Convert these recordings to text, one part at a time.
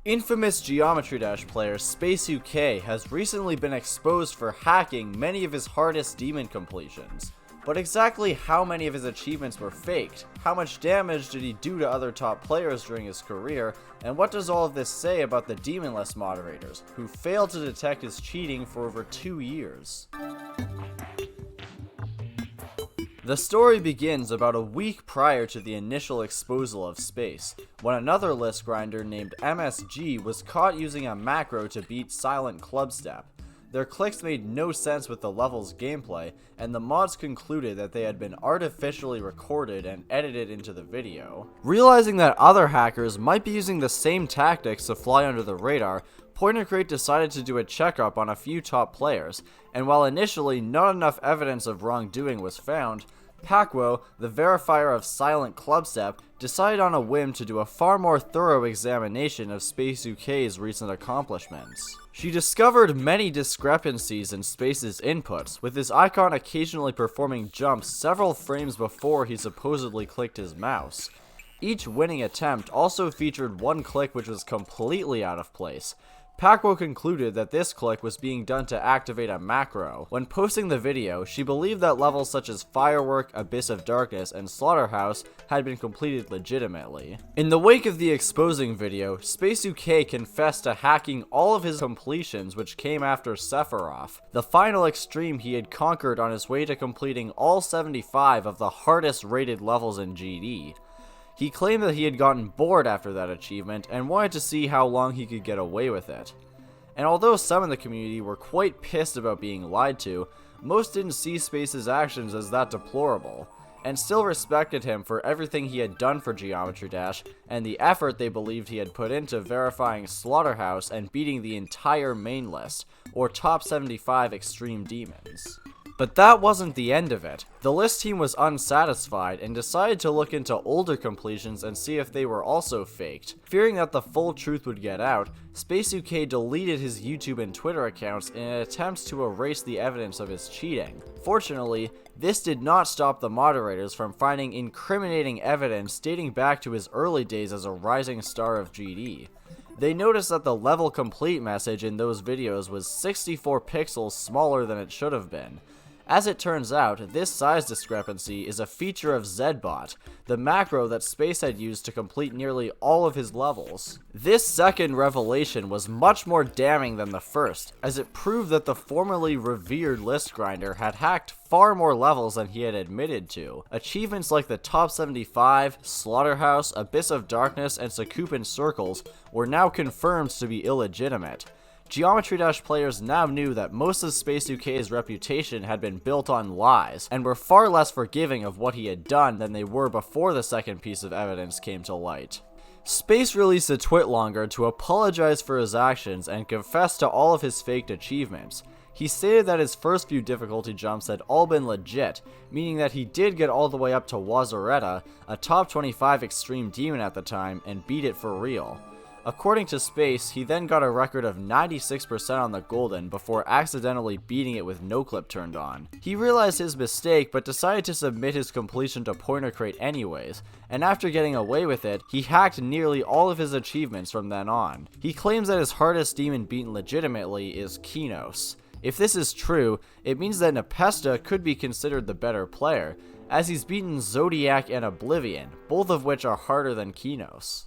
Infamous Geometry Dash player SpaceUK has recently been exposed for hacking many of his hardest demon completions. But exactly how many of his achievements were faked? How much damage did he do to other top players during his career? And what does all of this say about the demon list moderators, who failed to detect his cheating for over 2 years? The story begins about a week prior to the initial exposal of Space, when another list grinder named MSG was caught using a macro to beat Silent Clubstep. Their clicks made no sense with the level's gameplay, and the mods concluded that they had been artificially recorded and edited into the video. Realizing that other hackers might be using the same tactics to fly under the radar, pointercrate decided to do a checkup on a few top players, and while initially not enough evidence of wrongdoing was found, Paqoe, the verifier of Silent Clubstep, decided on a whim to do a far more thorough examination of SpaceUK's recent accomplishments. She discovered many discrepancies in Space's inputs, with his icon occasionally performing jumps several frames before he supposedly clicked his mouse. Each winning attempt also featured one click which was completely out of place. Paqoe concluded that this click was being done to activate a macro. When posting the video, she believed that levels such as Firework, Abyss of Darkness, and Slaughterhouse had been completed legitimately. In the wake of the exposing video, SpaceUK confessed to hacking all of his completions, which came after Sephiroth, the final extreme he had conquered on his way to completing all 75 of the hardest rated levels in GD. He claimed that he had gotten bored after that achievement and wanted to see how long he could get away with it. And although some in the community were quite pissed about being lied to, most didn't see Space's actions as that deplorable, and still respected him for everything he had done for Geometry Dash and the effort they believed he had put into verifying Slaughterhouse and beating the entire main list, or top 75 extreme demons. But that wasn't the end of it. The list team was unsatisfied and decided to look into older completions and see if they were also faked. Fearing that the full truth would get out, SpaceUK deleted his YouTube and Twitter accounts in an attempt to erase the evidence of his cheating. Fortunately, this did not stop the moderators from finding incriminating evidence dating back to his early days as a rising star of GD. They noticed that the level complete message in those videos was 64 pixels smaller than it should have been. As it turns out, this size discrepancy is a feature of Zbot, the macro that Space had used to complete nearly all of his levels. This second revelation was much more damning than the first, as it proved that the formerly revered list grinder had hacked far more levels than he had admitted to. Achievements like the Top 75, Slaughterhouse, Abyss of Darkness, and Sakupin Circles were now confirmed to be illegitimate. Geometry Dash players now knew that most of SpaceUK's reputation had been built on lies, and were far less forgiving of what he had done than they were before the second piece of evidence came to light. Space released a twitlonger to apologize for his actions and confess to all of his faked achievements. He stated that his first few difficulty jumps had all been legit, meaning that he did get all the way up to Wazareta, a top 25 extreme demon at the time, and beat it for real. According to Space, he then got a record of 96% on the Golden before accidentally beating it with no clip turned on. He realized his mistake but decided to submit his completion to pointercrate anyways, and after getting away with it, he hacked nearly all of his achievements from then on. He claims that his hardest demon beaten legitimately is Kinos. If this is true, it means that Nepesta could be considered the better player, as he's beaten Zodiac and Oblivion, both of which are harder than Kinos.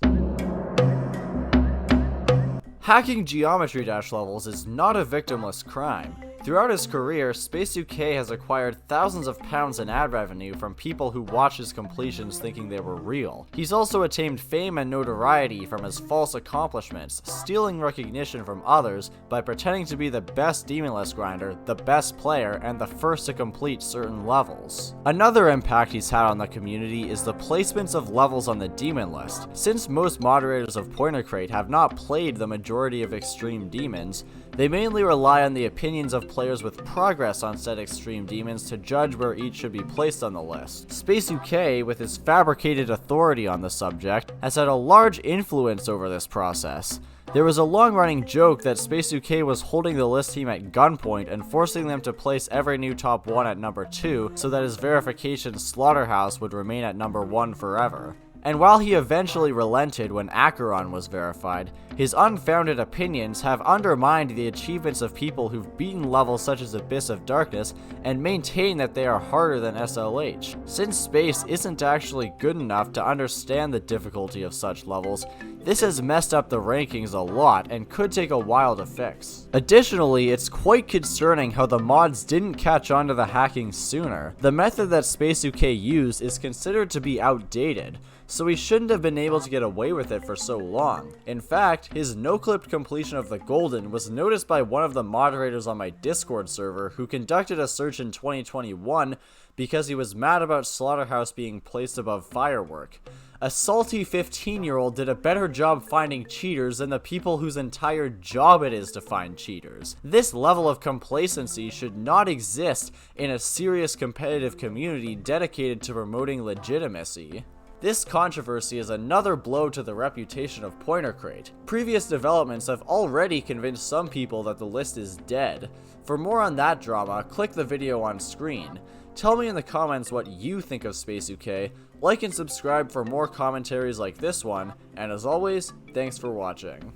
Hacking Geometry Dash levels is not a victimless crime. Throughout his career, SpaceUK has acquired thousands of pounds in ad revenue from people who watch his completions thinking they were real. He's also attained fame and notoriety from his false accomplishments, stealing recognition from others by pretending to be the best demon list grinder, the best player, and the first to complete certain levels. Another impact he's had on the community is the placements of levels on the demon list. Since most moderators of pointercrate have not played the majority of extreme demons, they mainly rely on the opinions of players with progress on said extreme demons to judge where each should be placed on the list. SpaceUK, with his fabricated authority on the subject, has had a large influence over this process. There was a long-running joke that SpaceUK was holding the list team at gunpoint and forcing them to place every new top 1 at number 2 so that his verification Slaughterhouse would remain at number 1 forever. And while he eventually relented when Acheron was verified, his unfounded opinions have undermined the achievements of people who've beaten levels such as Abyss of Darkness and maintain that they are harder than SLH. Since Space isn't actually good enough to understand the difficulty of such levels, this has messed up the rankings a lot and could take a while to fix. Additionally, it's quite concerning how the mods didn't catch on to the hacking sooner. The method that SpaceUK used is considered to be outdated, so he shouldn't have been able to get away with it for so long. In fact, his no-clipped completion of the Golden was noticed by one of the moderators on my Discord server who conducted a search in 2021 because he was mad about Slaughterhouse being placed above Firework. A salty 15-year-old did a better job finding cheaters than the people whose entire job it is to find cheaters. This level of complacency should not exist in a serious competitive community dedicated to promoting legitimacy. This controversy is another blow to the reputation of pointercrate. Previous developments have already convinced some people that the list is dead. For more on that drama, click the video on screen. Tell me in the comments what you think of SpaceUK, like and subscribe for more commentaries like this one, and as always, thanks for watching.